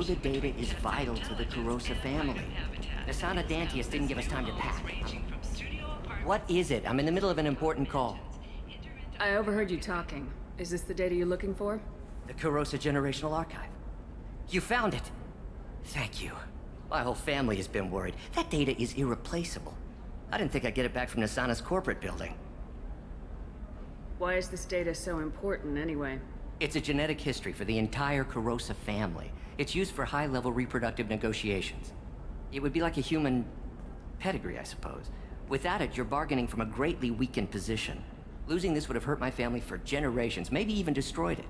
the data is vital to the Kurosa family. Asana Dantius didn't give us time to pack. What is it? I'm in the middle of an important call. I overheard you talking. Is this the data you're looking for? The Kurosa Generational Archive. You found it! Thank you. My whole family has been worried. That data is irreplaceable. I didn't think I'd get it back from Asana's corporate building. Why is this data so important, anyway? It's a genetic history for the entire Kurosa family. It's used for high-level reproductive negotiations. It would be like a human pedigree, I suppose. Without it, you're bargaining from a greatly weakened position. Losing this would have hurt my family for generations, maybe even destroyed it.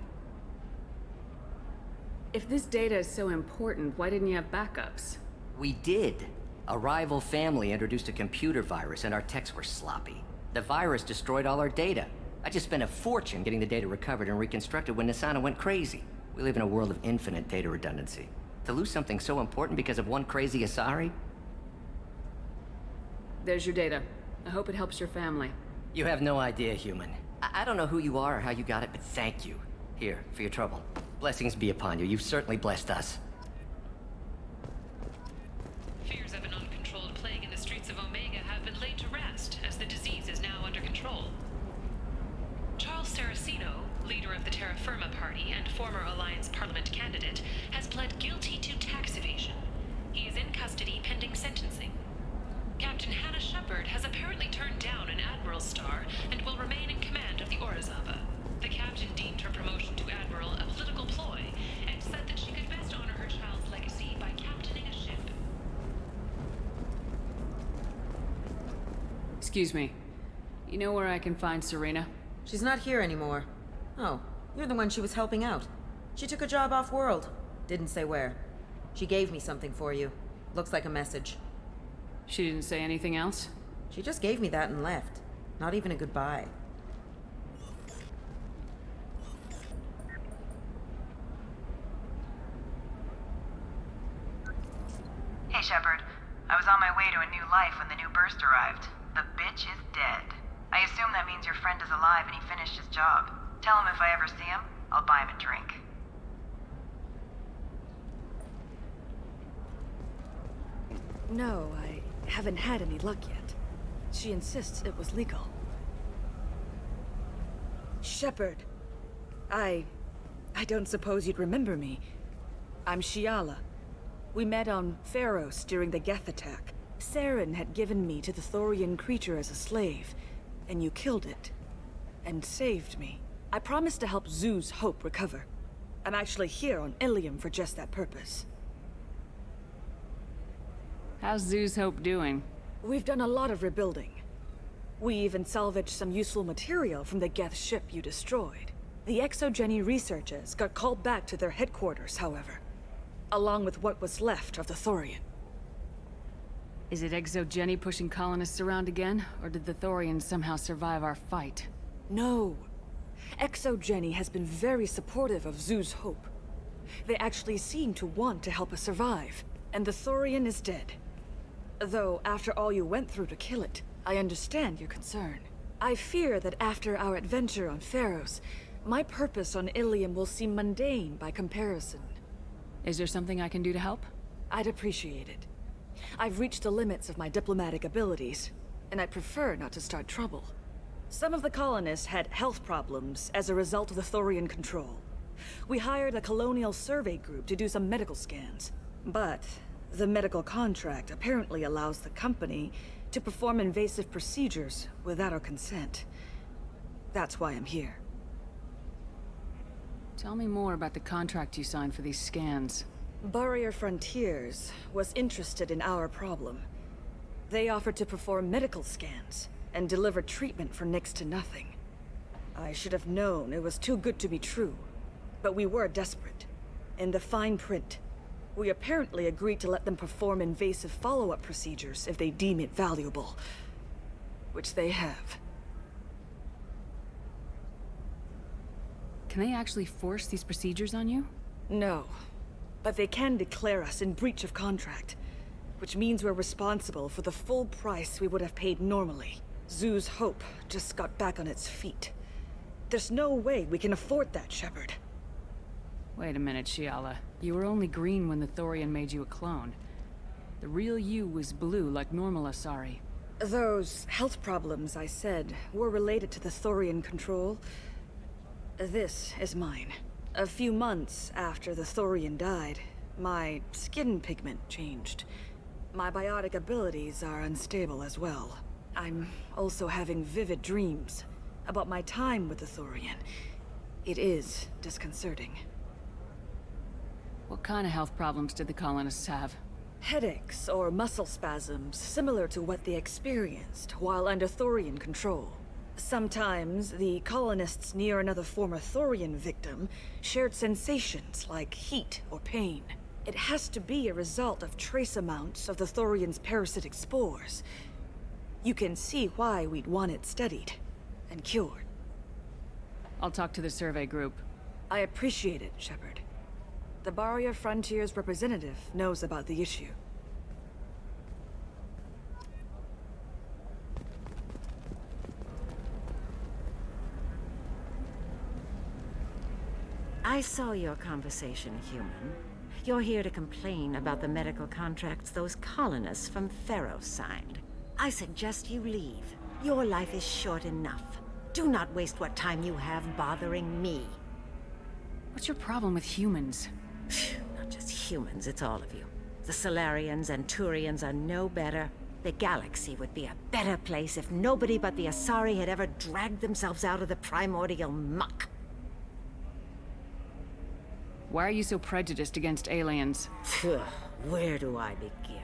If this data is so important, why didn't you have backups? We did. A rival family introduced a computer virus and our techs were sloppy. The virus destroyed all our data. I just spent a fortune getting the data recovered and reconstructed when Asana went crazy. We live in a world of infinite data redundancy. To lose something so important because of one crazy Asari? There's your data. I hope it helps your family. You have no idea, human. I don't know who you are or how you got it, but thank you. Here, for your trouble. Blessings be upon you. You've certainly blessed us. Fears of an uncontrolled plague in the streets of Omega have been laid to rest, as the disease is now under control. Charles Saraceno, leader of the Terra Firma Party and former Alliance Parliament candidate, has pled guilty to tax evasion. He is in custody pending sentencing. Captain Hannah Shepard has apparently turned down an admiral's star and will remain in command of the Orizaba. The captain deemed her promotion to admiral a political ploy and said that she could best honor her child's legacy by captaining a ship. Excuse me. You know where I can find Serena? She's not here anymore. Oh, you're the one she was helping out. She took a job off-world. Didn't say where. She gave me something for you. Looks like a message. She didn't say anything else? She just gave me that and left. Not even a goodbye. Hey, Shepard. I was on my way to a new life when the new burst arrived. The bitch is dead. I assume that means your friend is alive and he finished his job. Tell him if I ever see him, I'll buy him a drink. No, I haven't had any luck yet. She insists it was legal. Shepard, I don't suppose you'd remember me. I'm Shiala. We met on Pharos during the Geth attack. Saren had given me to the Thorian creature as a slave, and you killed it. And saved me. I promised to help Zoo's Hope recover. I'm actually here on Illium for just that purpose. How's Zoo's Hope doing? We've done a lot of rebuilding. We even salvaged some useful material from the Geth ship you destroyed. The Exogeny researchers got called back to their headquarters, however, along with what was left of the Thorian. Is it Exogeny pushing colonists around again, or did the Thorians somehow survive our fight? No. Exogeny has been very supportive of Zoo's Hope. They actually seem to want to help us survive, and the Thorian is dead. Though, after all you went through to kill it, I understand your concern. I fear that after our adventure on Pharos, my purpose on Illium will seem mundane by comparison. Is there something I can do to help? I'd appreciate it. I've reached the limits of my diplomatic abilities, and I prefer not to start trouble. Some of the colonists had health problems as a result of the Thorian control. We hired a colonial survey group to do some medical scans, but the medical contract apparently allows the company to perform invasive procedures without our consent. That's why I'm here. Tell me more about the contract you signed for these scans. Barrier Frontiers was interested in our problem. They offered to perform medical scans and deliver treatment for next to nothing. I should have known it was too good to be true, but we were desperate. In the fine print, we apparently agreed to let them perform invasive follow-up procedures if they deem it valuable. Which they have. Can they actually force these procedures on you? No. But they can declare us in breach of contract, which means we're responsible for the full price we would have paid normally. Zoo's Hope just got back on its feet. There's no way we can afford that, Shepard. Wait a minute, Shiala. You were only green when the Thorian made you a clone. The real you was blue like normal Asari. Those health problems I said were related to the Thorian control. This is mine. A few months after the Thorian died, my skin pigment changed. My biotic abilities are unstable as well. I'm also having vivid dreams about my time with the Thorian. It is disconcerting. What kind of health problems did the colonists have? Headaches or muscle spasms similar to what they experienced while under Thorian control. Sometimes the colonists near another former Thorian victim shared sensations like heat or pain. It has to be a result of trace amounts of the Thorian's parasitic spores. You can see why we'd want it studied and cured. I'll talk to the survey group. I appreciate it, Shepard. The Barrier Frontiers representative knows about the issue. I saw your conversation, human. You're here to complain about the medical contracts those colonists from Pharaoh signed. I suggest you leave. Your life is short enough. Do not waste what time you have bothering me. What's your problem with humans? Not just humans, it's all of you. The Solarians and Turians are no better. The galaxy would be a better place if nobody but the Asari had ever dragged themselves out of the primordial muck. Why are you so prejudiced against aliens? Phew, where do I begin?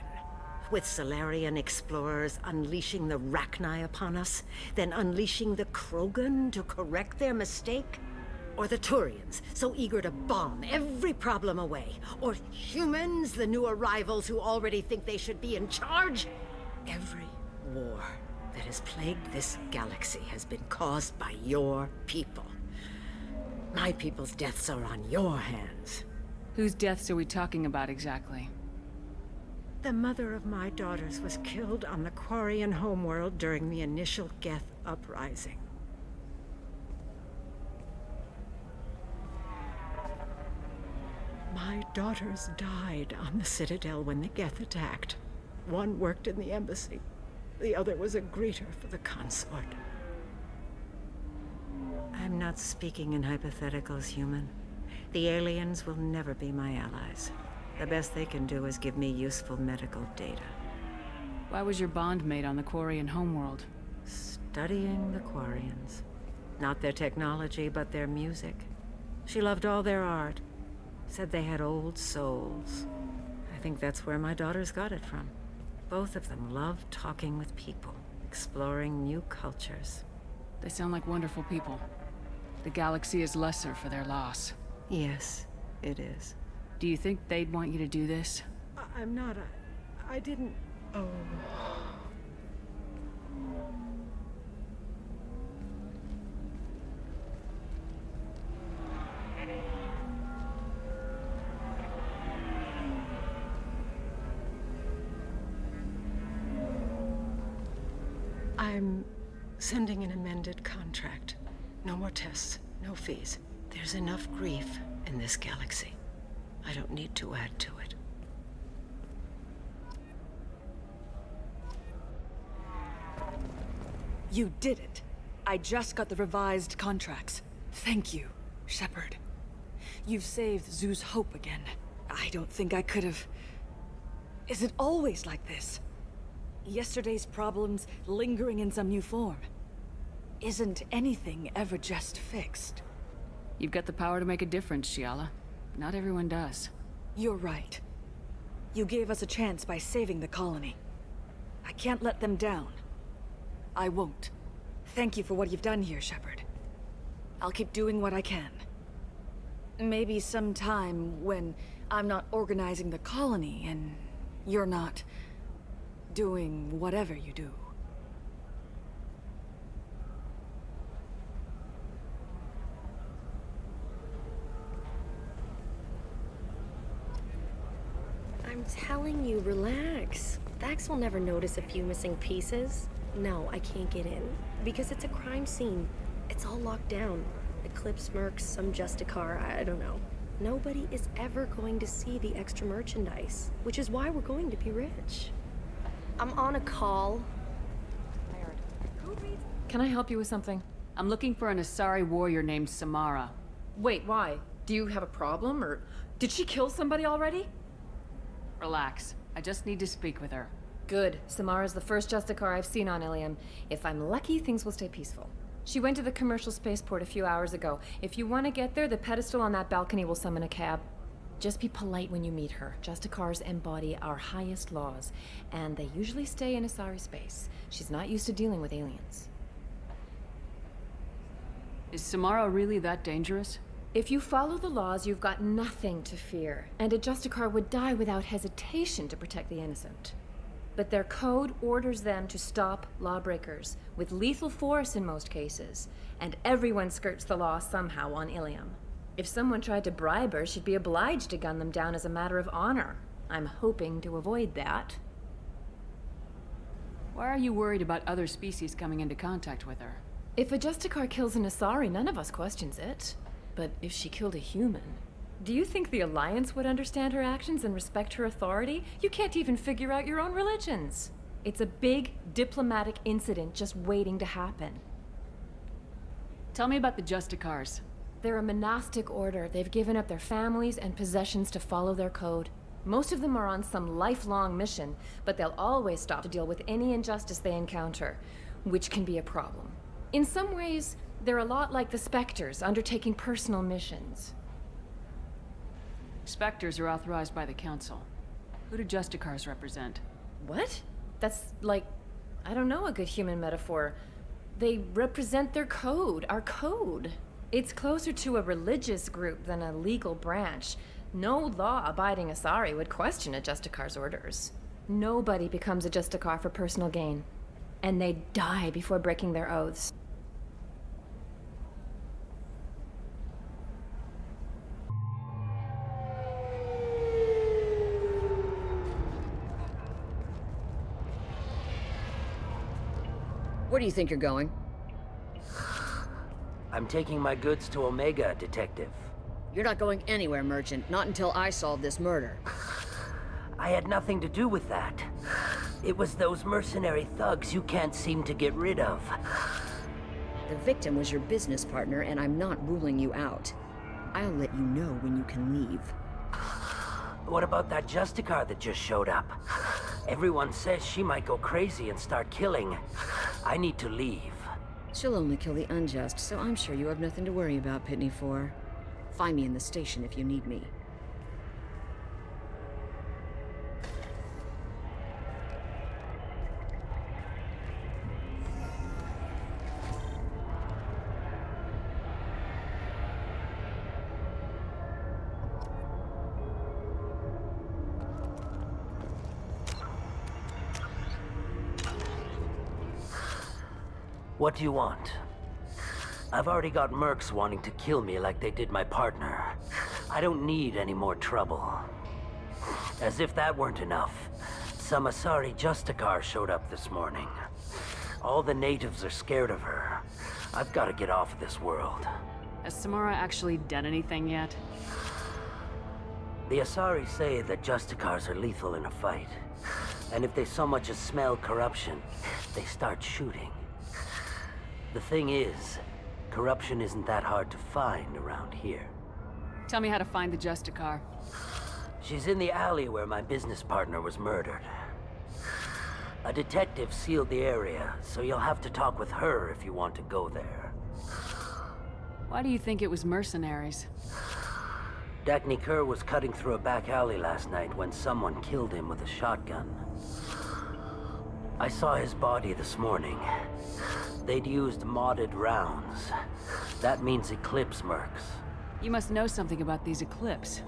With Solarian explorers unleashing the Rachni upon us, then unleashing the Krogan to correct their mistake? Or the Turians, so eager to bomb every problem away? Or humans, the new arrivals who already think they should be in charge? Every war that has plagued this galaxy has been caused by your people. My people's deaths are on your hands. Whose deaths are we talking about exactly? The mother of my daughters was killed on the Quarian homeworld during the initial Geth uprising. My daughters died on the Citadel when the Geth attacked. One worked in the embassy. The other was a greeter for the consort. I'm not speaking in hypotheticals, human. The aliens will never be my allies. The best they can do is give me useful medical data. Why was your bond made on the Quarian homeworld? Studying the Quarians. Not their technology, but their music. She loved all their art. Said they had old souls. I think that's where my daughters got it from. Both of them loved talking with people, exploring new cultures. They sound like wonderful people. The galaxy is lesser for their loss. Yes, it is. Do you think they'd want you to do this? I'm not. I didn't. Oh. I'm sending an amended contract. No more tests, no fees. There's enough grief in this galaxy. I don't need to add to it. You did it. I just got the revised contracts. Thank you, Shepard. You've saved Zoo's hope again. I don't think I could have... Is it always like this? Yesterday's problems lingering in some new form. Isn't anything ever just fixed? You've got the power to make a difference, Shiala. Not everyone does. You're right. You gave us a chance by saving the colony. I can't let them down. I won't. Thank you for what you've done here, Shepard. I'll keep doing what I can. Maybe sometime when I'm not organizing the colony and you're not doing whatever you do. I'm telling you, relax. Vax will never notice a few missing pieces. No, I can't get in. Because it's a crime scene. It's all locked down. Eclipse mercs, some Justicar, I don't know. Nobody is ever going to see the extra merchandise, which is why we're going to be rich. I'm on a call. Can I help you with something? I'm looking for an Asari warrior named Samara. Wait, why? Do you have a problem, or did she kill somebody already? Relax. I just need to speak with her. Good. Samara's the first Justicar I've seen on Illium. If I'm lucky, things will stay peaceful. She went to the commercial spaceport a few hours ago. If you want to get there, the pedestal on that balcony will summon a cab. Just be polite when you meet her. Justicars embody our highest laws, and they usually stay in Asari space. She's not used to dealing with aliens. Is Samara really that dangerous? If you follow the laws, you've got nothing to fear, and a Justicar would die without hesitation to protect the innocent. But their code orders them to stop lawbreakers, with lethal force in most cases, and everyone skirts the law somehow on Illium. If someone tried to bribe her, she'd be obliged to gun them down as a matter of honor. I'm hoping to avoid that. Why are you worried about other species coming into contact with her? If a Justicar kills an Asari, none of us questions it. But if she killed a human, do you think the Alliance would understand her actions and respect her authority? You can't even figure out your own religions. It's a big diplomatic incident just waiting to happen. Tell me about the Justicars. They're a monastic order. They've given up their families and possessions to follow their code. Most of them are on some lifelong mission, but they'll always stop to deal with any injustice they encounter, which can be a problem. In some ways, they're a lot like the Spectres, undertaking personal missions. Spectres are authorized by the Council. Who do Justicars represent? What? That's like, I don't know, a good human metaphor. They represent their code, our code. It's closer to a religious group than a legal branch. No law-abiding Asari would question a Justicar's orders. Nobody becomes a Justicar for personal gain. And they die before breaking their oaths. Where do you think you're going? I'm taking my goods to Omega, Detective. You're not going anywhere, Merchant. Not until I solve this murder. I had nothing to do with that. It was those mercenary thugs you can't seem to get rid of. The victim was your business partner, and I'm not ruling you out. I'll let you know when you can leave. What about that Justicar that just showed up? Everyone says she might go crazy and start killing. I need to leave. She'll only kill the unjust, so I'm sure you have nothing to worry about, Pitney 4. Find me in the station if you need me. What do you want? I've already got mercs wanting to kill me like they did my partner. I don't need any more trouble. As if that weren't enough, some Asari Justicar showed up this morning. All the natives are scared of her. I've got to get off of this world. Has Samara actually done anything yet? The Asari say that Justicars are lethal in a fight. And if they so much as smell corruption, they start shooting. The thing is, corruption isn't that hard to find around here. Tell me how to find the Justicar. She's in the alley where my business partner was murdered. A detective sealed the area, so you'll have to talk with her if you want to go there. Why do you think it was mercenaries? Dagny Kerr was cutting through a back alley last night when someone killed him with a shotgun. I saw his body this morning. They'd used modded rounds. That means Eclipse mercs. You must know something about these Eclipse.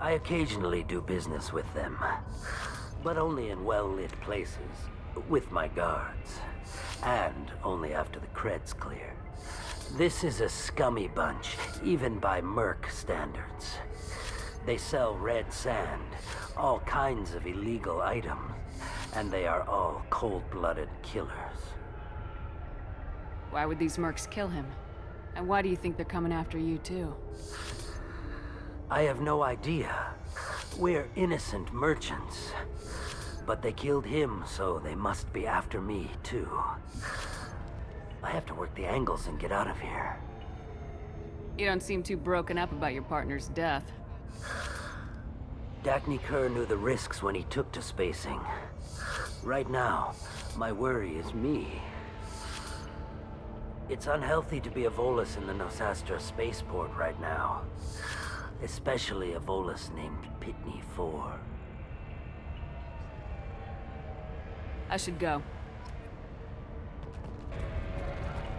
I occasionally do business with them, but only in well-lit places, with my guards, and only after the cred's clear. This is a scummy bunch, even by merc standards. They sell red sand, all kinds of illegal items, and they are all cold-blooded killers. Why would these mercs kill him? And why do you think they're coming after you, too? I have no idea. We're innocent merchants. But they killed him, so they must be after me, too. I have to work the angles and get out of here. You don't seem too broken up about your partner's death. Dagny Kerr knew the risks when he took to spacing. Right now, my worry is me. It's unhealthy to be a Volus in the Nosastra spaceport right now. Especially a Volus named Pitney 4. I should go.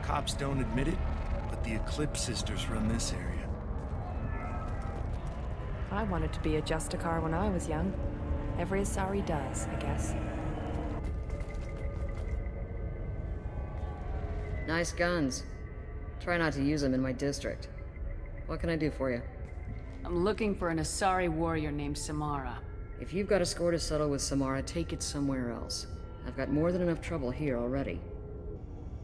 Cops don't admit it, but the Eclipse sisters run this area. I wanted to be a Justicar when I was young. Every Asari does, I guess. Nice guns. Try not to use them in my district. What can I do for you? I'm looking for an Asari warrior named Samara. If you've got a score to settle with Samara, take it somewhere else. I've got more than enough trouble here already.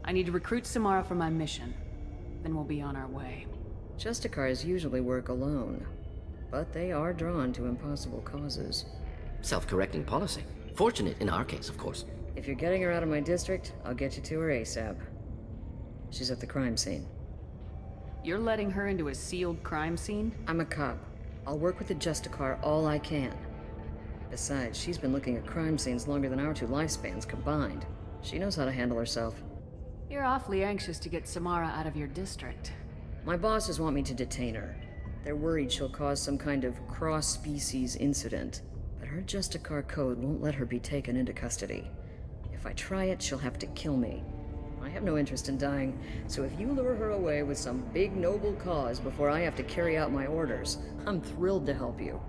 I need to recruit Samara for my mission. Then we'll be on our way. Justicars usually work alone, but they are drawn to impossible causes. Self-correcting policy. Fortunate in our case, of course. If you're getting her out of my district, I'll get you to her ASAP. She's at the crime scene. You're letting her into a sealed crime scene? I'm a cop. I'll work with the Justicar all I can. Besides, she's been looking at crime scenes longer than our 2 lifespans combined. She knows how to handle herself. You're awfully anxious to get Samara out of your district. My bosses want me to detain her. They're worried she'll cause some kind of cross-species incident. But her Justicar code won't let her be taken into custody. If I try it, she'll have to kill me. I have no interest in dying, so if you lure her away with some big noble cause before I have to carry out my orders, I'm thrilled to help you.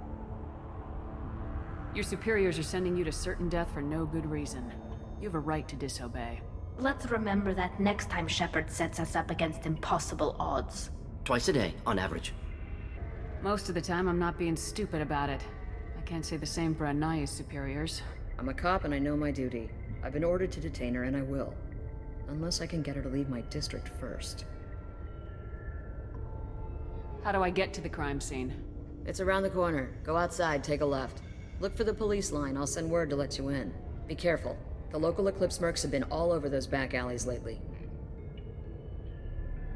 Your superiors are sending you to certain death for no good reason. You have a right to disobey. Let's remember that next time Shepard sets us up against impossible odds. Twice a day, on average. Most of the time, I'm not being stupid about it. I can't say the same for Anaya's superiors. I'm a cop and I know my duty. I've been ordered to detain her and I will. Unless I can get her to leave my district first. How do I get to the crime scene? It's around the corner. Go outside, take a left. Look for the police line. I'll send word to let you in. Be careful. The local Eclipse mercs have been all over those back alleys lately.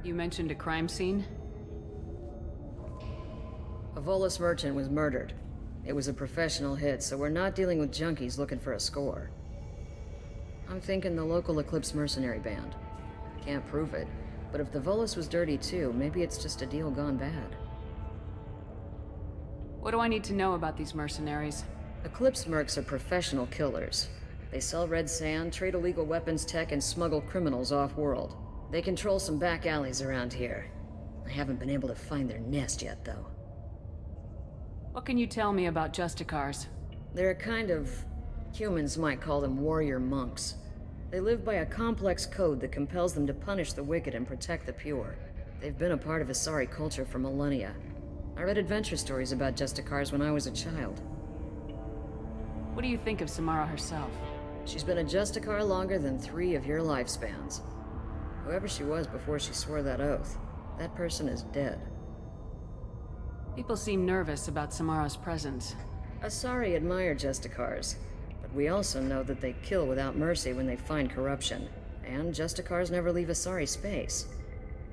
You mentioned a crime scene? A Volus merchant was murdered. It was a professional hit, so we're not dealing with junkies looking for a score. I'm thinking the local Eclipse mercenary band. Can't prove it, but if the Volus was dirty too, maybe it's just a deal gone bad. What do I need to know about these mercenaries? Eclipse mercs are professional killers. They sell red sand, trade illegal weapons tech, and smuggle criminals off-world. They control some back alleys around here. I haven't been able to find their nest yet, though. What can you tell me about Justicars? They're a kind of... humans might call them warrior monks. They live by a complex code that compels them to punish the wicked and protect the pure. They've been a part of Asari culture for millennia. I read adventure stories about Justicars when I was a child. What do you think of Samara herself? She's been a Justicar longer than 3 of your lifespans. Whoever she was before she swore that oath, that person is dead. People seem nervous about Samara's presence. Asari admire Justicars, but we also know that they kill without mercy when they find corruption. And Justicars never leave Asari space.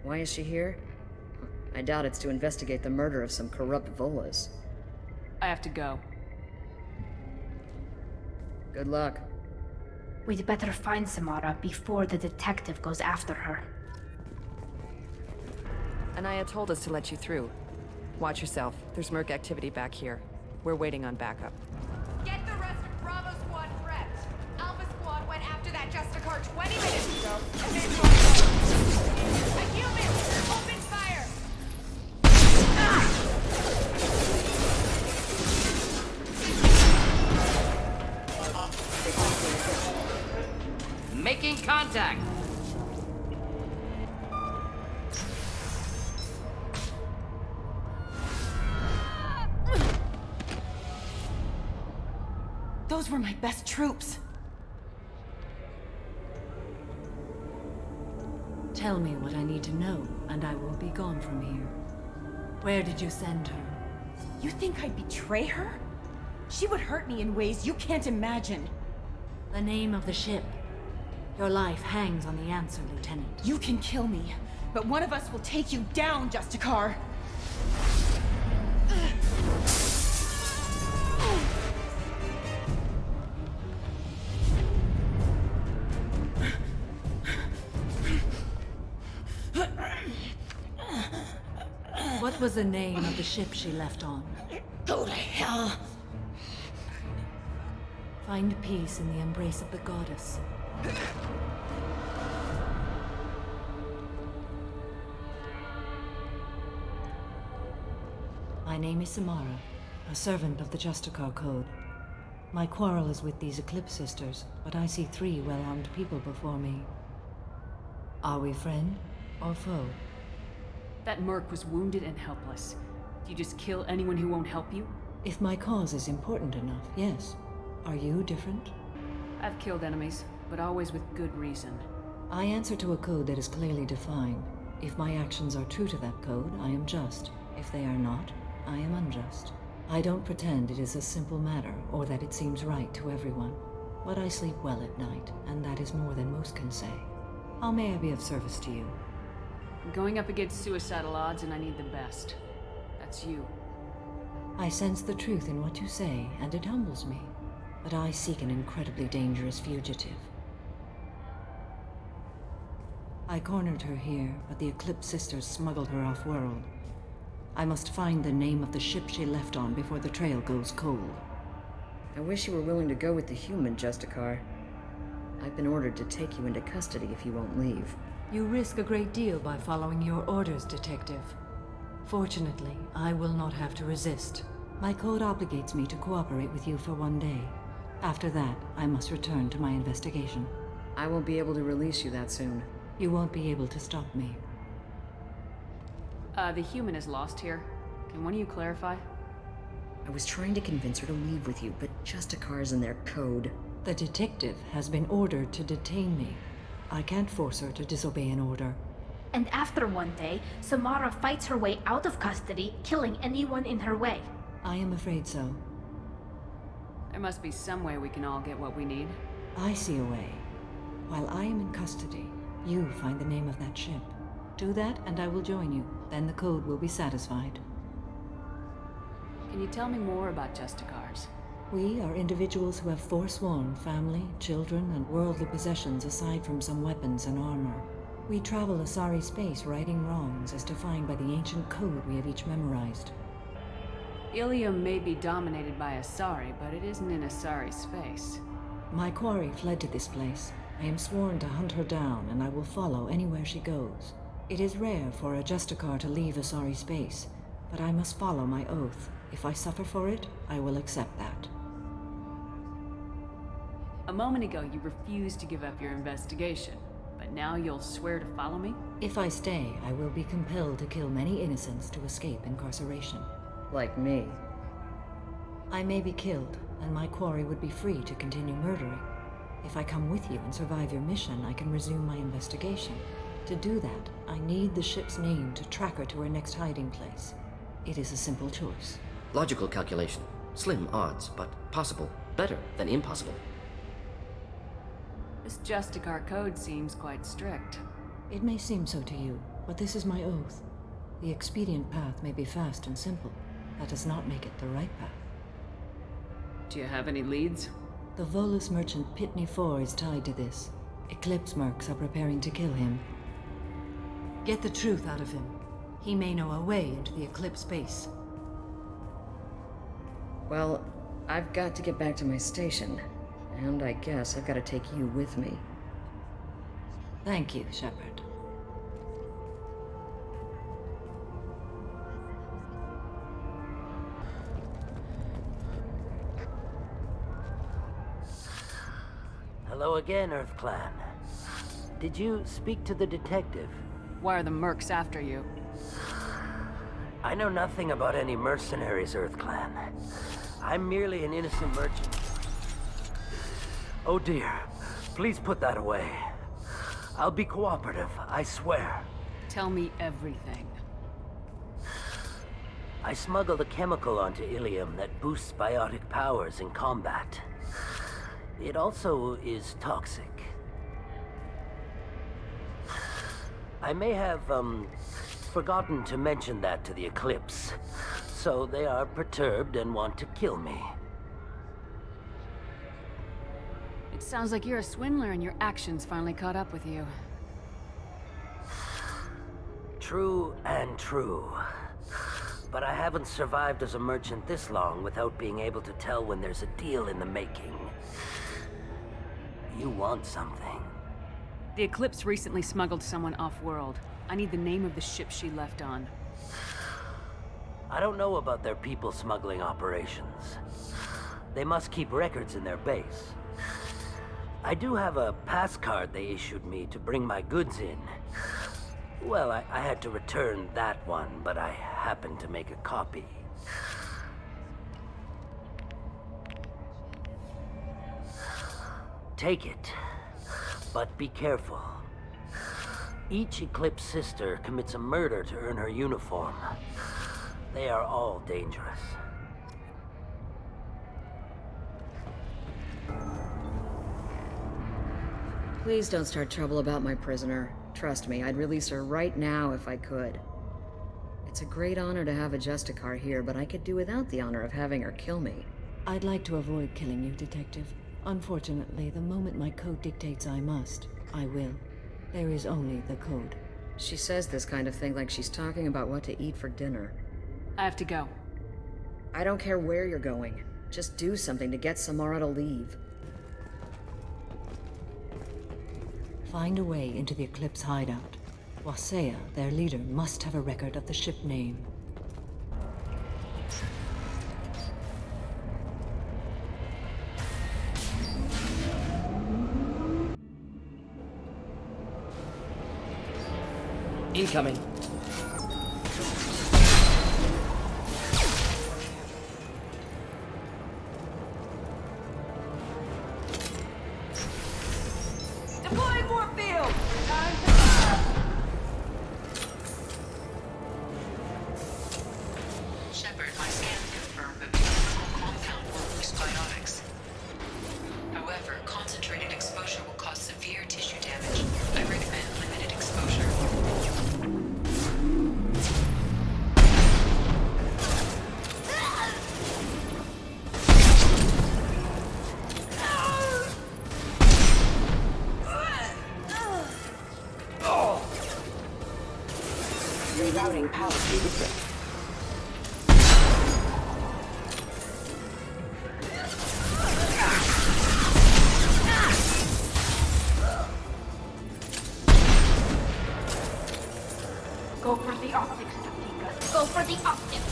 Why is she here? I doubt it's to investigate the murder of some corrupt Volus. I have to go. Good luck. We'd better find Samara before the detective goes after her. Anaya told us to let you through. Watch yourself. There's merc activity back here. We're waiting on backup. Get the rest of Bravo Squad prepped. Alpha Squad went after that Justicar 20 minutes ago. A human! Open fire! Making contact! Those were my best troops. Tell me what I need to know, and I will be gone from here. Where did you send her? You think I'd betray her? She would hurt me in ways you can't imagine. The name of the ship. Your life hangs on the answer, Lieutenant. You can kill me, but one of us will take you down, Justicar. What was the name of the ship she left on? Go to hell! Find peace in the embrace of the goddess. My name is Samara, a servant of the Justicar Code. My quarrel is with these Eclipse Sisters, but I see 3 well-armed people before me. Are we friend or foe? That merc was wounded and helpless. Do you just kill anyone who won't help you? If my cause is important enough, yes. Are you different? I've killed enemies, but always with good reason. I answer to a code that is clearly defined. If my actions are true to that code, I am just. If they are not, I am unjust. I don't pretend it is a simple matter, or that it seems right to everyone. But I sleep well at night, and that is more than most can say. How may I be of service to you? I'm going up against suicidal odds, and I need the best. That's you. I sense the truth in what you say, and it humbles me. But I seek an incredibly dangerous fugitive. I cornered her here, but the Eclipse Sisters smuggled her off-world. I must find the name of the ship she left on before the trail goes cold. I wish you were willing to go with the human, Justicar. I've been ordered to take you into custody if you won't leave. You risk a great deal by following your orders, Detective. Fortunately, I will not have to resist. My code obligates me to cooperate with you for 1 day. After that, I must return to my investigation. I won't be able to release you that soon. You won't be able to stop me. The human is lost here. Can one of you clarify? I was trying to convince her to leave with you, but Justicar's in their code. The detective has been ordered to detain me. I can't force her to disobey an order. And after 1 day, Samara fights her way out of custody, killing anyone in her way. I am afraid so. There must be some way we can all get what we need. I see a way. While I am in custody, you find the name of that ship. Do that, and I will join you. Then the code will be satisfied. Can you tell me more about Justicars? We are individuals who have forsworn family, children, and worldly possessions aside from some weapons and armor. We travel Asari space righting wrongs as defined by the ancient code we have each memorized. Illium may be dominated by Asari, but it isn't in Asari space. My quarry fled to this place. I am sworn to hunt her down, and I will follow anywhere she goes. It is rare for a Justicar to leave Asari space, but I must follow my oath. If I suffer for it, I will accept that. A moment ago, you refused to give up your investigation, but now you'll swear to follow me? If I stay, I will be compelled to kill many innocents to escape incarceration. Like me. I may be killed, and my quarry would be free to continue murdering. If I come with you and survive your mission, I can resume my investigation. To do that, I need the ship's name to track her to her next hiding place. It is a simple choice. Logical calculation. Slim odds, but possible. Better than impossible. This Justicar code seems quite strict. It may seem so to you, but this is my oath. The expedient path may be fast and simple. That does not make it the right path. Do you have any leads? The Volus merchant Pitney 4 is tied to this. Eclipse mercs are preparing to kill him. Get the truth out of him. He may know a way into the Eclipse base. Well, I've got to get back to my station. And I guess I've got to take you with me. Thank you, Shepard. Hello again, Earth Clan. Did you speak to the detective? Why are the mercs after you? I know nothing about any mercenaries, Earth Clan. I'm merely an innocent merchant. Oh dear, please put that away. I'll be cooperative, I swear. Tell me everything. I smuggled a chemical onto Illium that boosts biotic powers in combat. It also is toxic. I may have, forgotten to mention that to the Eclipse, so they are perturbed and want to kill me. It sounds like you're a swindler and your actions finally caught up with you. True and true. But I haven't survived as a merchant this long without being able to tell when there's a deal in the making. You want something. The Eclipse recently smuggled someone off-world. I need the name of the ship she left on. I don't know about their people smuggling operations. They must keep records in their base. I do have a pass card they issued me to bring my goods in. Well, I had to return that one, but I happened to make a copy. Take it, but be careful. Each Eclipse sister commits a murder to earn her uniform. They are all dangerous. Please don't start trouble about my prisoner. Trust me, I'd release her right now if I could. It's a great honor to have a Justicar here, but I could do without the honor of having her kill me. I'd like to avoid killing you, Detective. Unfortunately, the moment my code dictates I must, I will. There is only the code. She says this kind of thing like she's talking about what to eat for dinner. I have to go. I don't care where you're going. Just do something to get Samara to leave. Find a way into the Eclipse hideout. Wasea, their leader, must have a record of the ship name. Incoming. Deploying warp field! Shepard, my scans confirm that the chemical compound will boost biotics. However, concentrated exposure will cause severe tissue damage. I recommend limited exposure. Rerouting power to the ship. Go for the optics, Tatika. Go for the optics.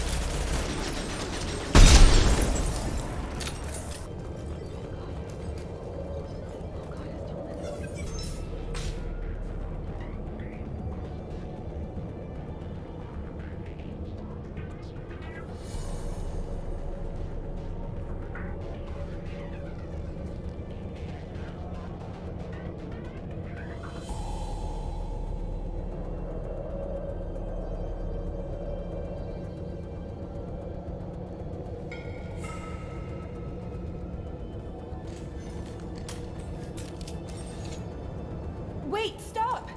Wait, stop!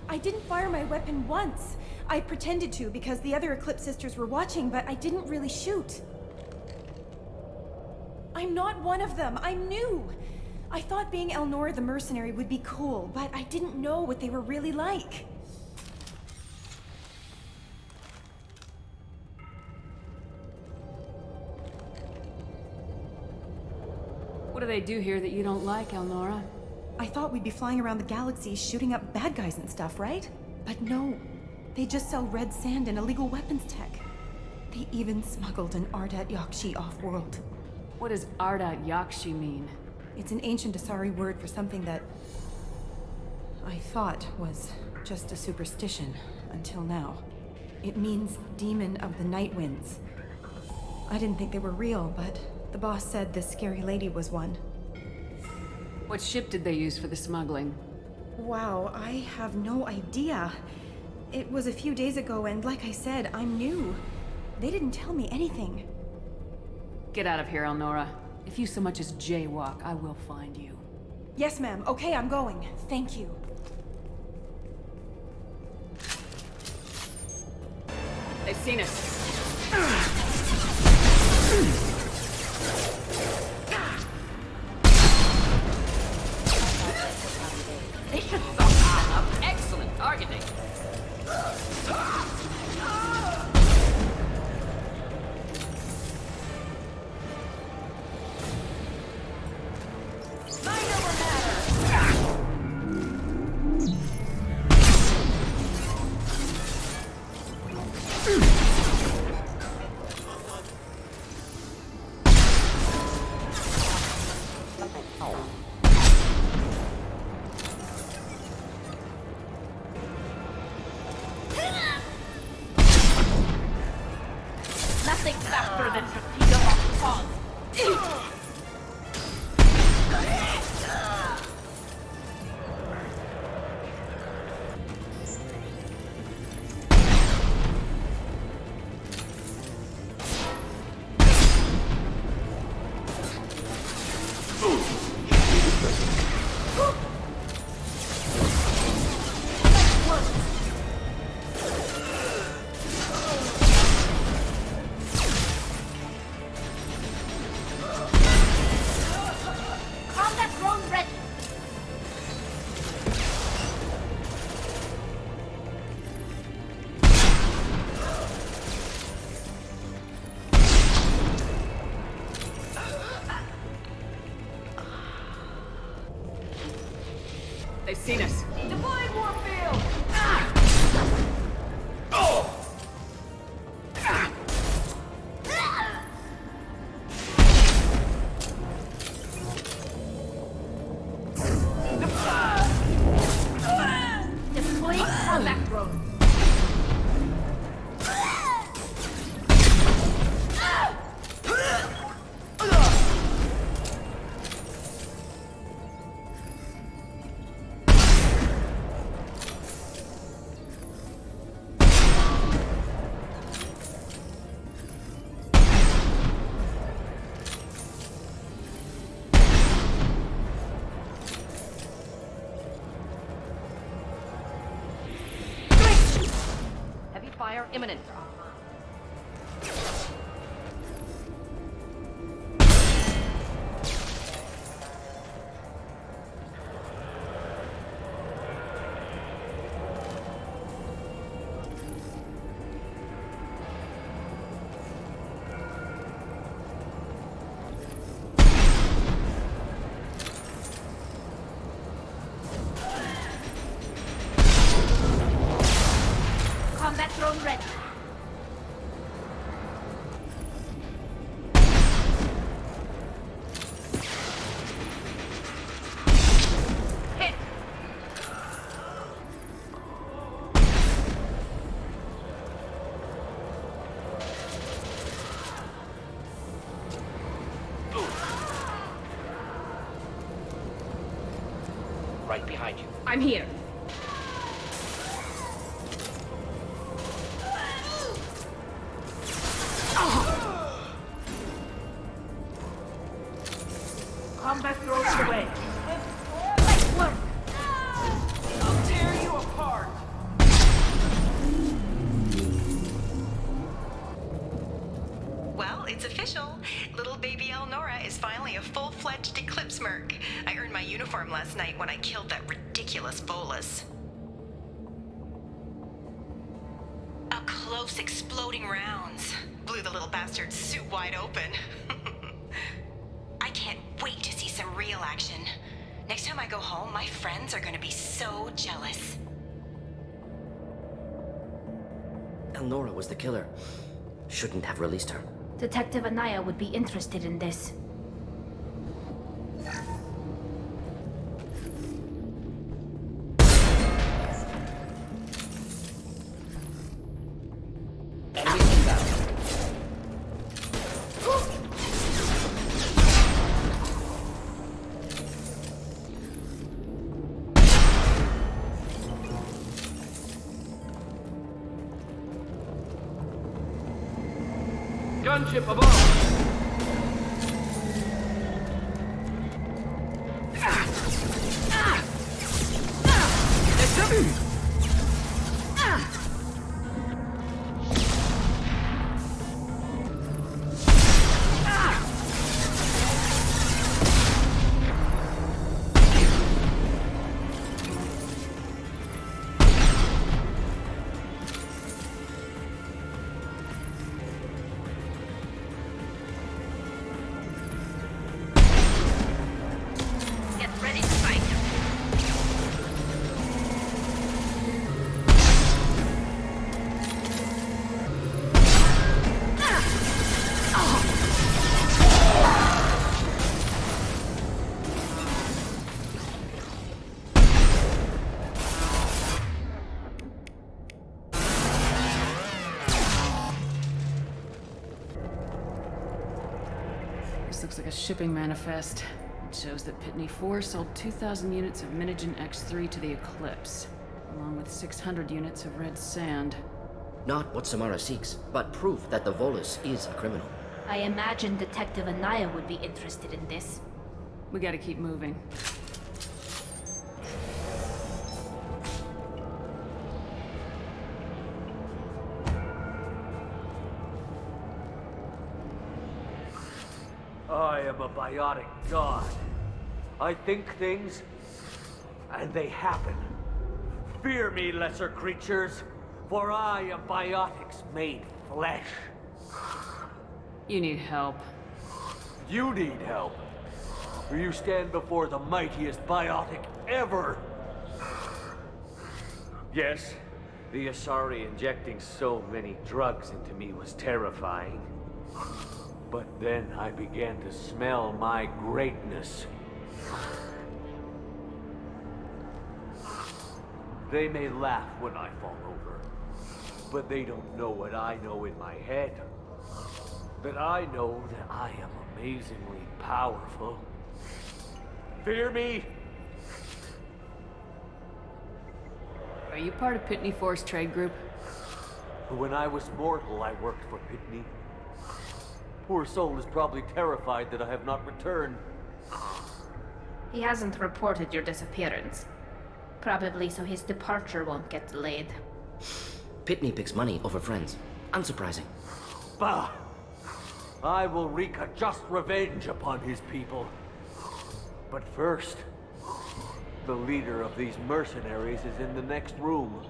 I didn't fire my weapon once. I pretended to because the other Eclipse sisters were watching, but I didn't really shoot. I'm not one of them. I'm new. I thought being Elnora the mercenary would be cool, but I didn't know what they were really like. What do they do here that you don't like, Elnora? I thought we'd be flying around the galaxy shooting up bad guys and stuff, right? But no. They just sell red sand and illegal weapons tech. They even smuggled an Ardat Yakshi off-world. What does Ardat Yakshi mean? It's an ancient Asari word for something that I thought was just a superstition until now. It means demon of the night winds. I didn't think they were real, but the boss said this scary lady was one. What ship did they use for the smuggling? Wow, I have no idea. It was a few days ago, and like I said, I'm new. They didn't tell me anything. Get out of here, Elnora. If you so much as jaywalk, I will find you. Yes, ma'am. Okay, I'm going. Thank you. They've seen us. They should stop. Excellent targeting. Nothing faster than torpedo off pause. Combat drone ready. They've seen us. Deploying warfield. Deploying combat drone. Heavy fire imminent. Combat drone ready. Hit. Right behind you. I'm here. Combat drone away. I'll tear you apart. Well, it's official. Little baby Elnora is finally a full-fledged Eclipse merc. I earned my uniform last night when I killed that ridiculous bolus. Up close, exploding rounds. Blew the little bastard's suit wide open. I can't wait to see some real action. Next time I go home, my friends are gonna be so jealous. Elnora was the killer. Shouldn't have released her. Detective Anaya would be interested in this. gunship above! This looks like a shipping manifest. It shows that Pitney 4 sold 2,000 units of Minigen X3 to the Eclipse, along with 600 units of red sand. Not what Samara seeks, but proof that the Volus is a criminal. I imagine Detective Anaya would be interested in this. We gotta keep moving. I am a biotic god. I think things, and they happen. Fear me, lesser creatures, for I am biotics made flesh. You need help. You need help. For you stand before the mightiest biotic ever. Yes, the Asari injecting so many drugs into me was terrifying. But then I began to smell my greatness. They may laugh when I fall over, but they don't know what I know in my head. That I know that I am amazingly powerful. Fear me? Are you part of Pitney 4's trade group? When I was mortal, I worked for Pitney. Poor soul is probably terrified that I have not returned. He hasn't reported your disappearance. Probably so his departure won't get delayed. Pitney picks money over friends. Unsurprising. Bah! I will wreak a just revenge upon his people. But first, the leader of these mercenaries is in the next room.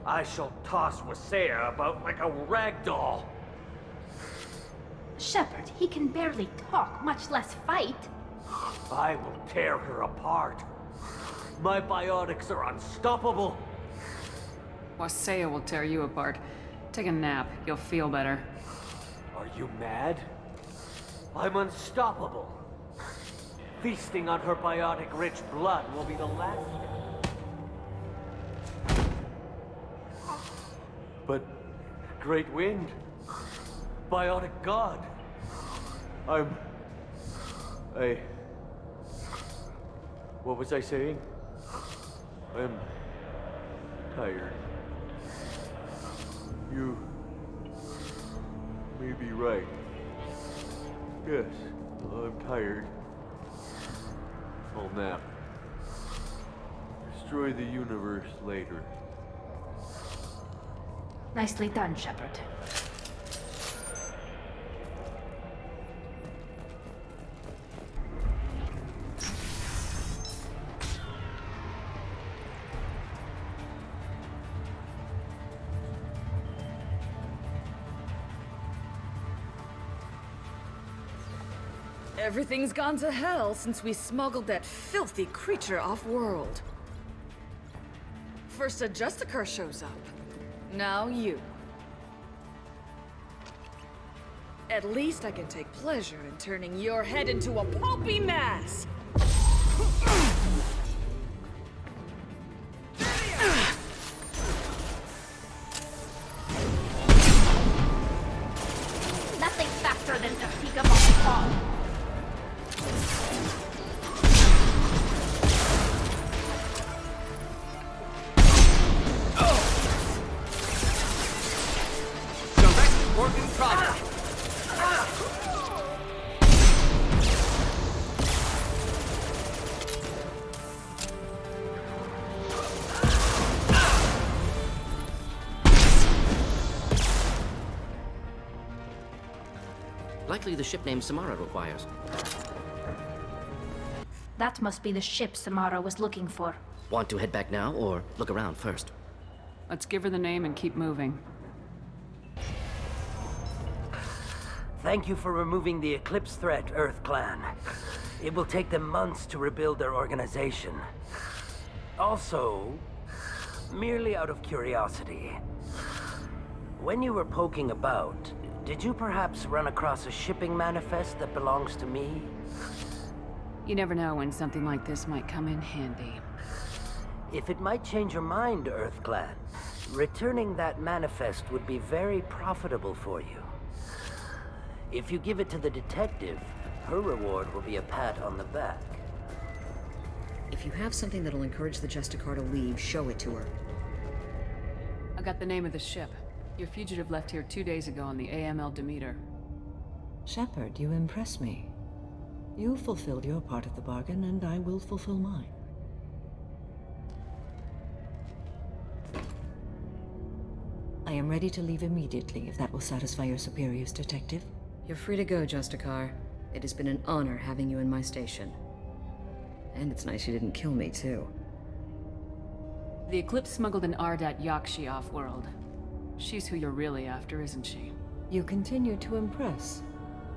I shall toss Wasea about like a rag doll. Shepard, he can barely talk, much less fight. I will tear her apart. My biotics are unstoppable. Wasea will tear you apart. Take a nap. You'll feel better. Are you mad? I'm unstoppable. Feasting on her biotic-rich blood will be the last. But Great Wind, biotic god. What was I saying? I'm tired. You may be right. Yes, I'm tired. I'll nap. Destroy the universe later. Nicely done, Shepard. Everything's gone to hell since we smuggled that filthy creature off-world. First a Justicar shows up. Now you. At least I can take pleasure in turning your head into a pulpy mass! Nothing faster than the Tigamon's fall. Likely the ship name Samara requires. That must be the ship Samara was looking for. Want to head back now, or look around first? Let's give her the name and keep moving. Thank you for removing the Eclipse threat, Earth Clan. It will take them months to rebuild their organization. Also, merely out of curiosity, when you were poking about, did you perhaps run across a shipping manifest that belongs to me? You never know when something like this might come in handy. If it might change your mind, Earth Clan, returning that manifest would be very profitable for you. If you give it to the detective, her reward will be a pat on the back. If you have something that'll encourage the Justicar to leave, show it to her. I got the name of the ship. Your fugitive left here 2 days ago on the AML Demeter. Shepard, you impress me. You fulfilled your part of the bargain, and I will fulfill mine. I am ready to leave immediately, if that will satisfy your superiors, Detective. You're free to go, Justicar. It has been an honor having you in my station. And it's nice you didn't kill me, too. The Eclipse smuggled an Ardat Yakshi off-world. She's who you're really after, isn't she? You continue to impress.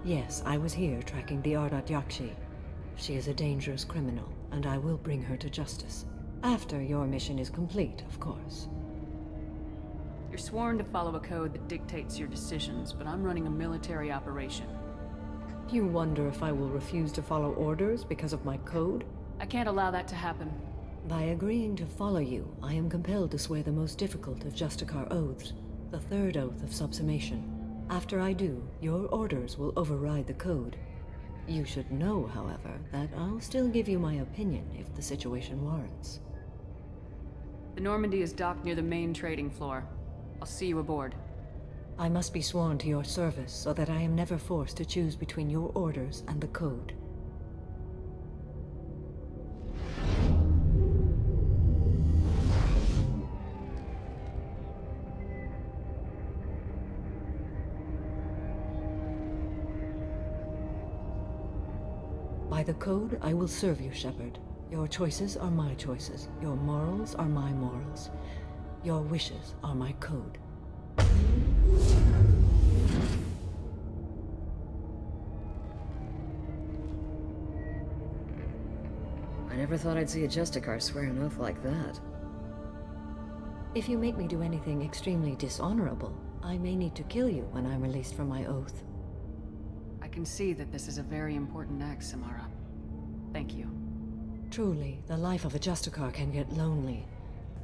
Yes, I was here tracking the Ardat Yakshi. She is a dangerous criminal, and I will bring her to justice. After your mission is complete, of course. You're sworn to follow a code that dictates your decisions, but I'm running a military operation. You wonder if I will refuse to follow orders because of my code? I can't allow that to happen. By agreeing to follow you, I am compelled to swear the most difficult of Justicar oaths, the third oath of subsumation. After I do, your orders will override the code. You should know, however, that I'll still give you my opinion if the situation warrants. The Normandy is docked near the main trading floor. I'll see you aboard. I must be sworn to your service so that I am never forced to choose between your orders and the code. By the code, I will serve you, Shepard. Your choices are my choices. Your morals are my morals. Your wishes are my code. I never thought I'd see a Justicar swear an oath like that. If you make me do anything extremely dishonorable, I may need to kill you when I'm released from my oath. I can see that this is a very important act, Samara. Thank you. Truly, the life of a Justicar can get lonely.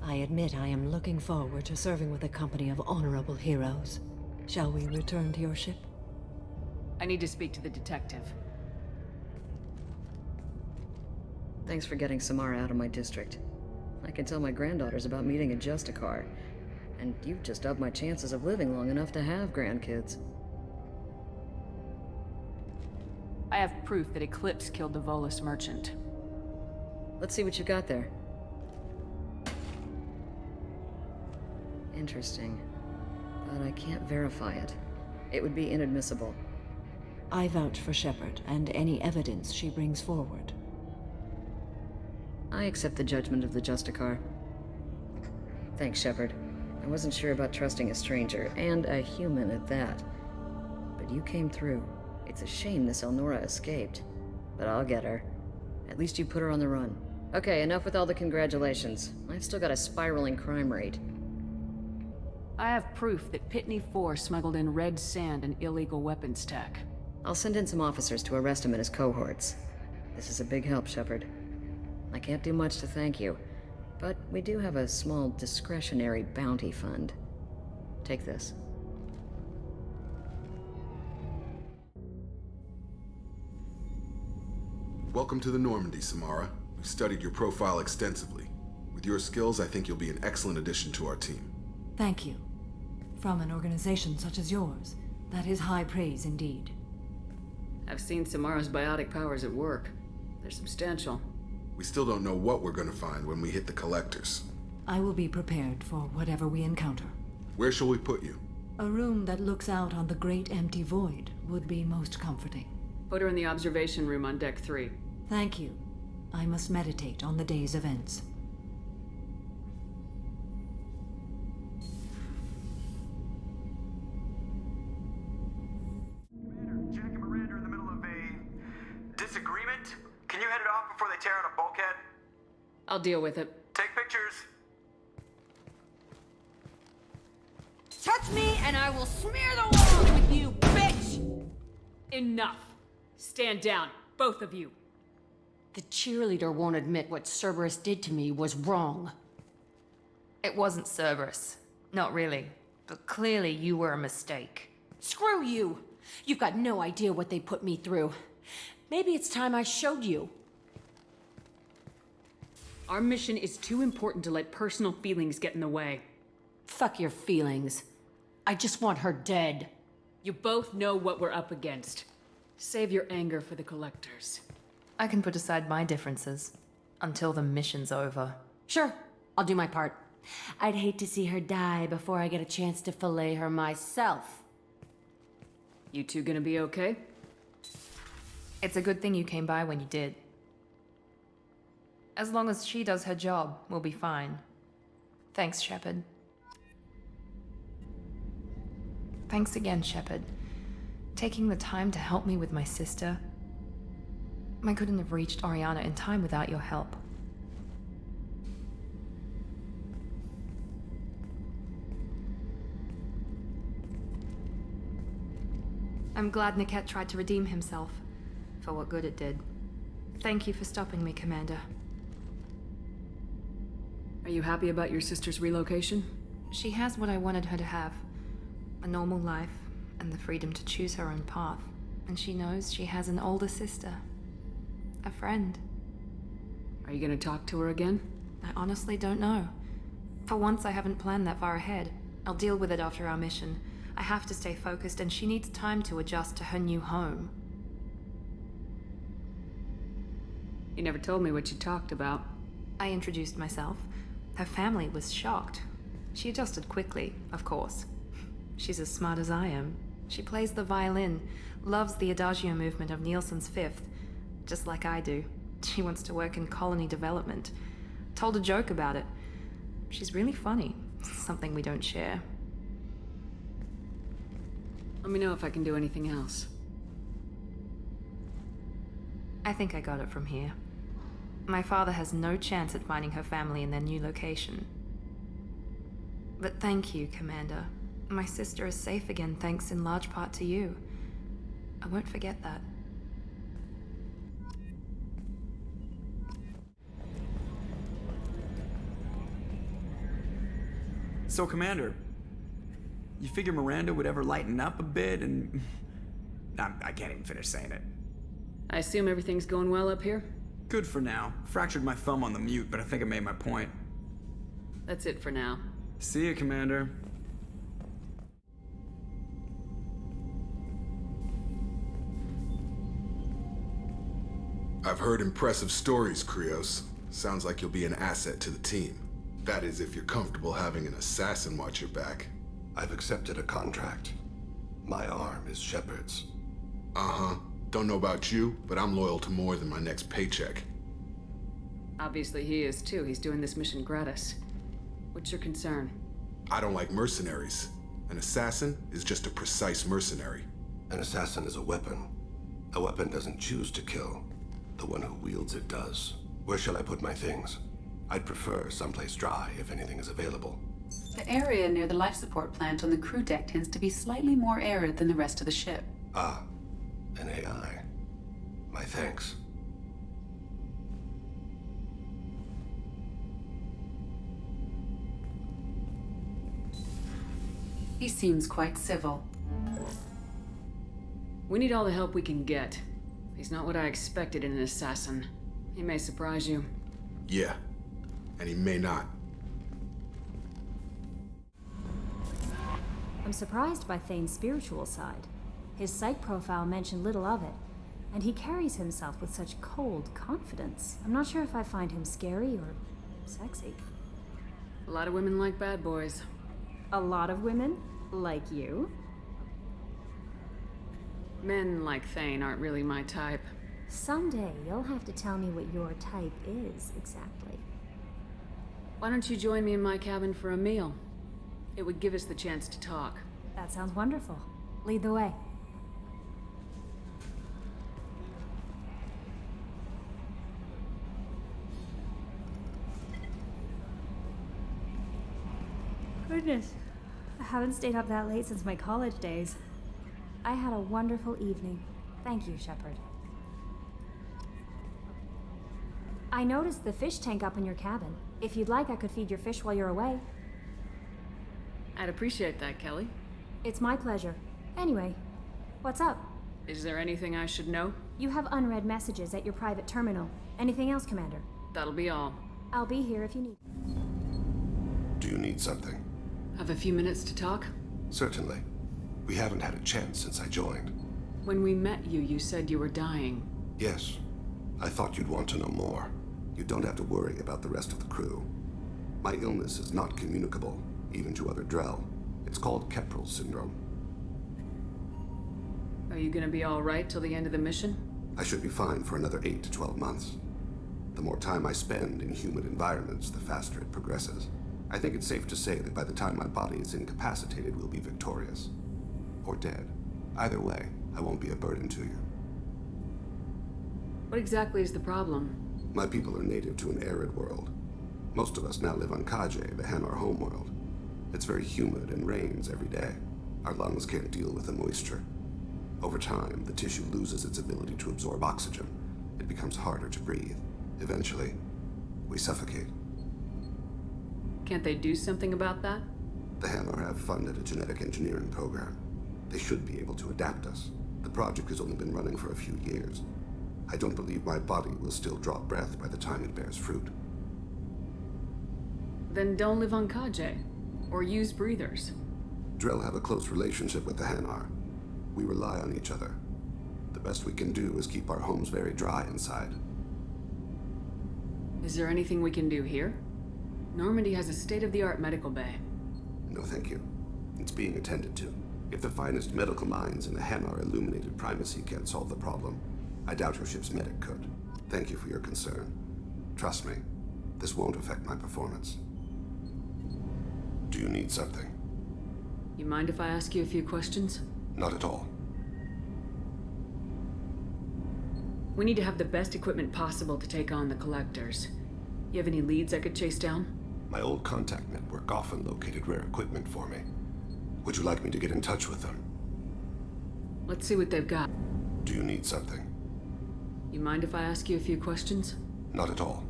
I admit I am looking forward to serving with a company of honorable heroes. Shall we return to your ship? I need to speak to the detective. Thanks for getting Samara out of my district. I can tell my granddaughters about meeting a Justicar. And you've just upped my chances of living long enough to have grandkids. I have proof that Eclipse killed the Volus merchant. Let's see what you got there. Interesting. But I can't verify it. It would be inadmissible. I vouch for Shepard and any evidence she brings forward. I accept the judgment of the Justicar. Thanks, Shepard. I wasn't sure about trusting a stranger, and a human at that. But you came through. It's a shame this Elnora escaped. But I'll get her. At least you put her on the run. Okay, enough with all the congratulations. I've still got a spiraling crime rate. I have proof that Pitney 4 smuggled in red sand and illegal weapons tech. I'll send in some officers to arrest him and his cohorts. This is a big help, Shepard. I can't do much to thank you, but we do have a small discretionary bounty fund. Take this. Welcome to the Normandy, Samara. We've studied your profile extensively. With your skills, I think you'll be an excellent addition to our team. Thank you. From an organization such as yours, that is high praise indeed. I've seen Samara's biotic powers at work. They're substantial. We still don't know what we're going to find when we hit the collectors. I will be prepared for whatever we encounter. Where shall we put you? A room that looks out on the great empty void would be most comforting. Put her in the observation room on deck 3. Thank you. I must meditate on the day's events. Jack and Miranda are in the middle of a disagreement. Can you head it off before they tear out a bulkhead? I'll deal with it. Take pictures. Touch me and I will smear the walls with you, bitch! Enough. Stand down, both of you. The cheerleader won't admit what Cerberus did to me was wrong. It wasn't Cerberus. Not really. But clearly you were a mistake. Screw you! You've got no idea what they put me through. Maybe it's time I showed you. Our mission is too important to let personal feelings get in the way. Fuck your feelings. I just want her dead. You both know what we're up against. Save your anger for the collectors. I can put aside my differences until the mission's over. Sure, I'll do my part. I'd hate to see her die before I get a chance to fillet her myself. You two gonna be okay? It's a good thing you came by when you did. As long as she does her job, we'll be fine. Thanks, Shepard. Thanks again, Shepard. Taking the time to help me with my sister. I couldn't have reached Oriana in time without your help. I'm glad Niket tried to redeem himself, for what good it did. Thank you for stopping me, Commander. Are you happy about your sister's relocation? She has what I wanted her to have. A normal life, and the freedom to choose her own path. And she knows she has an older sister. A friend. Are you gonna talk to her again? I honestly don't know. For once, I haven't planned that far ahead. I'll deal with it after our mission. I have to stay focused, and she needs time to adjust to her new home. You never told me what you talked about. I introduced myself. Her family was shocked. She adjusted quickly, of course. She's as smart as I am. She plays the violin, loves the adagio movement of Nielsen's Fifth, just like I do. She wants to work in colony development. Told a joke about it. She's really funny, something we don't share. Let me know if I can do anything else. I think I got it from here. My father has no chance at finding her family in their new location. But thank you, Commander. My sister is safe again thanks in large part to you. I won't forget that. So, Commander, you figure Miranda would ever lighten up a bit and... I can't even finish saying it. I assume everything's going well up here? Good for now. Fractured my thumb on the mute, but I think I made my point. That's it for now. See you, Commander. I've heard impressive stories, Krios. Sounds like you'll be an asset to the team. That is, if you're comfortable having an assassin watch your back. I've accepted a contract. My arm is Shepard's. Uh-huh. Don't know about you, but I'm loyal to more than my next paycheck. Obviously he is too. He's doing this mission gratis. What's your concern? I don't like mercenaries. An assassin is just a precise mercenary. An assassin is a weapon. A weapon doesn't choose to kill. The one who wields it does. Where shall I put my things? I'd prefer someplace dry if anything is available. The area near the life support plant on the crew deck tends to be slightly more arid than the rest of the ship. Ah, an AI. My thanks. He seems quite civil. We need all the help we can get. He's not what I expected in an assassin. He may surprise you. Yeah, and he may not. I'm surprised by Thane's spiritual side. His psych profile mentioned little of it, and he carries himself with such cold confidence. I'm not sure if I find him scary or sexy. A lot of women like bad boys. A lot of women? Like you? Men like Thane aren't really my type. Someday you'll have to tell me what your type is, exactly. Why don't you join me in my cabin for a meal? It would give us the chance to talk. That sounds wonderful. Lead the way. Goodness. I haven't stayed up that late since my college days. I had a wonderful evening. Thank you, Shepard. I noticed the fish tank up in your cabin. If you'd like, I could feed your fish while you're away. I'd appreciate that, Kelly. It's my pleasure. Anyway, what's up? Is there anything I should know? You have unread messages at your private terminal. Anything else, Commander? That'll be all. I'll be here if you need. Do you need something? Have a few minutes to talk? Certainly. We haven't had a chance since I joined. When we met you, you said you were dying. Yes. I thought you'd want to know more. You don't have to worry about the rest of the crew. My illness is not communicable, even to other Drell. It's called Keprel syndrome. Are you gonna be all right till the end of the mission? I should be fine for another 8 to 12 months. The more time I spend in humid environments, the faster it progresses. I think it's safe to say that by the time my body is incapacitated, we'll be victorious. Or dead. Either way, I won't be a burden to you. What exactly is the problem? My people are native to an arid world. Most of us now live on Kaje, the Hanar homeworld. It's very humid and rains every day. Our lungs can't deal with the moisture. Over time, the tissue loses its ability to absorb oxygen. It becomes harder to breathe. Eventually, we suffocate. Can't they do something about that? The Hanar have funded a genetic engineering program. They should be able to adapt us. The project has only been running for a few years. I don't believe my body will still draw breath by the time it bears fruit. Then don't live on Kaje. Or use breathers. Drell have a close relationship with the Hanar. We rely on each other. The best we can do is keep our homes very dry inside. Is there anything we can do here? Normandy has a state-of-the-art medical bay. No, thank you. It's being attended to. If the finest medical minds in the Hanar illuminated primacy can't solve the problem, I doubt your ship's medic could. Thank you for your concern. Trust me, this won't affect my performance. Do you need something? You mind if I ask you a few questions? Not at all. We need to have the best equipment possible to take on the Collectors. You have any leads I could chase down? My old contact network often located rare equipment for me. Would you like me to get in touch with them? Let's see what they've got. Do you need something? You mind if I ask you a few questions? Not at all.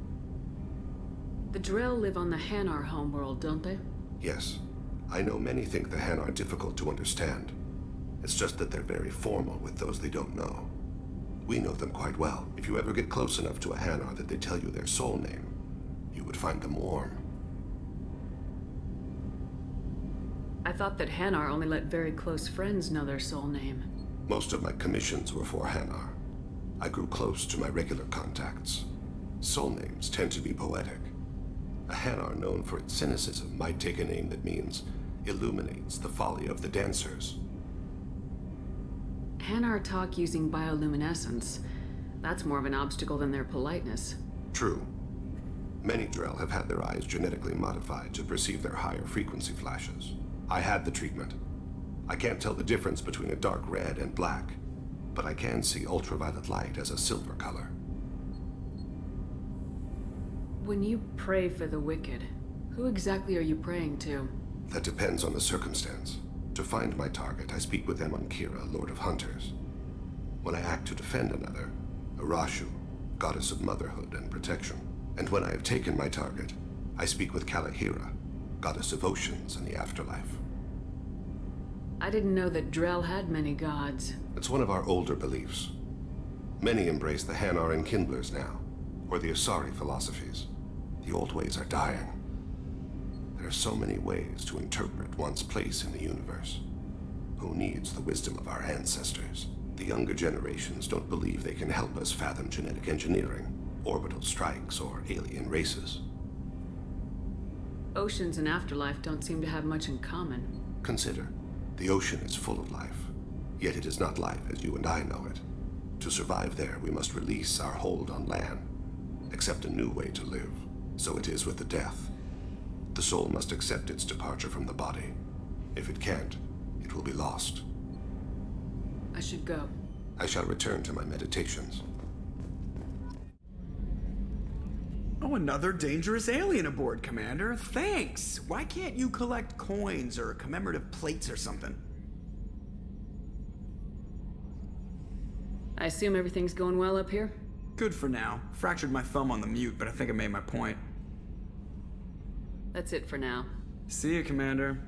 The Drell live on the Hanar homeworld, don't they? Yes. I know many think the Hanar are difficult to understand. It's just that they're very formal with those they don't know. We know them quite well. If you ever get close enough to a Hanar that they tell you their soul name, you would find them warm. I thought that Hanar only let very close friends know their soul name. Most of my commissions were for Hanar. I grew close to my regular contacts. Soul names tend to be poetic. A Hanar known for its cynicism might take a name that means illuminates the folly of the dancers. Hanar talk using bioluminescence. That's more of an obstacle than their politeness. True. Many Drell have had their eyes genetically modified to perceive their higher frequency flashes. I had the treatment. I can't tell the difference between a dark red and black, but I can see ultraviolet light as a silver color. When you pray for the wicked, who exactly are you praying to? That depends on the circumstance. To find my target, I speak with them on Kira, Lord of Hunters. When I act to defend another, Arashu, goddess of motherhood and protection. And when I have taken my target, I speak with Kalahira, goddess of oceans and the afterlife. I didn't know that Drell had many gods. It's one of our older beliefs. Many embrace the Hanar and Kindlers now, or the Asari philosophies. The old ways are dying. There are so many ways to interpret one's place in the universe. Who needs the wisdom of our ancestors? The younger generations don't believe they can help us fathom genetic engineering, orbital strikes, or alien races. Oceans and afterlife don't seem to have much in common. Consider, The ocean is full of life, yet it is not life as you and I know it. To survive there, we must release our hold on land, accept a new way to live. So it is with the death. The soul must accept its departure from the body. If it can't, it will be lost. I should go. I shall return to my meditations. Oh, another dangerous alien aboard, Commander. Thanks. Why can't you collect coins or commemorative plates or something? I assume everything's going well up here? Good for now. Fractured my thumb on the mute, but I think I made my point. That's it for now. See you, Commander.